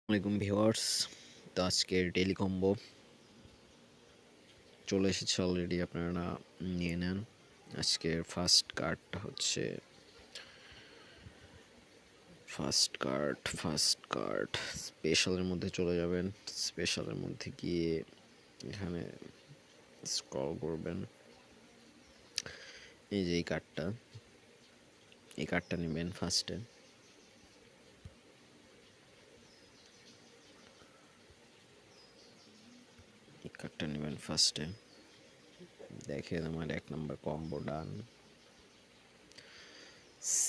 আসসালামাইকুম ভিউয়ার্স। তো আজকের ডেইলি কম্বো চলে এসেছে অলরেডি, আপনারা নিয়ে নেন। আজকের ফার্স্ট কার্ড স্পেশালের মধ্যে চলে যাবেন। স্পেশালের মধ্যে গিয়ে এখানে স্ক্রল করবেন। এই যে এই কার্ডটা নেবেন ফার্স্টে। দেখেন আমার 1 নম্বর কম্বো ডান।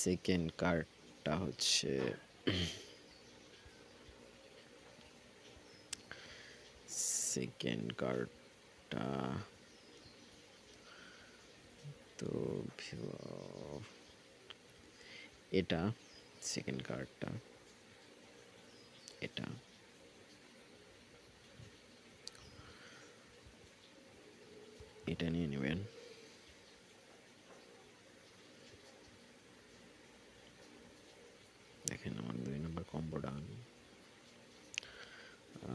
সেকেন্ড কার্ডটা হচ্ছে সেকেন্ড কার্ডটা তো এটা সেকেন্ড কার্ডটা এটা এটা নিয়ে নেবেন। দেখেন আমার 2 নম্বর কম্বো ডান।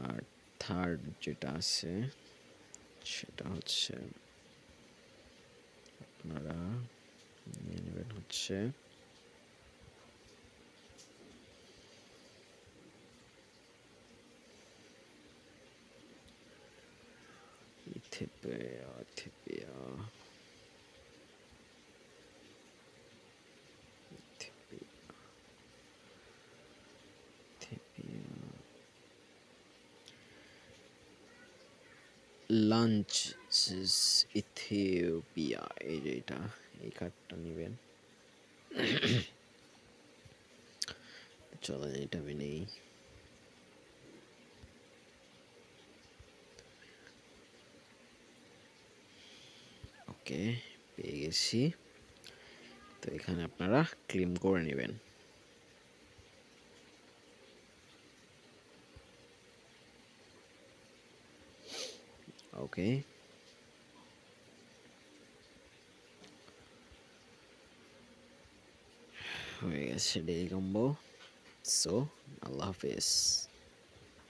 আর থার্ড যেটা আছে সেটা হচ্ছে আপনারা নিয়ে নেবেন হচ্ছে ইথিওপিয়া ইথিওপিয়া লাঞ্চ ইথিওপিয়া। এই যে এই কার্ডটা নেবেন। চলেন এটা আমি নেই। ওকে, পেয়ে গেছি। তো এখানে আপনারা ক্লেম করে নেবেন। ওকে, হয়ে গেছে ডেইলি কম্বো। সো আল্লাহ হাফেজ।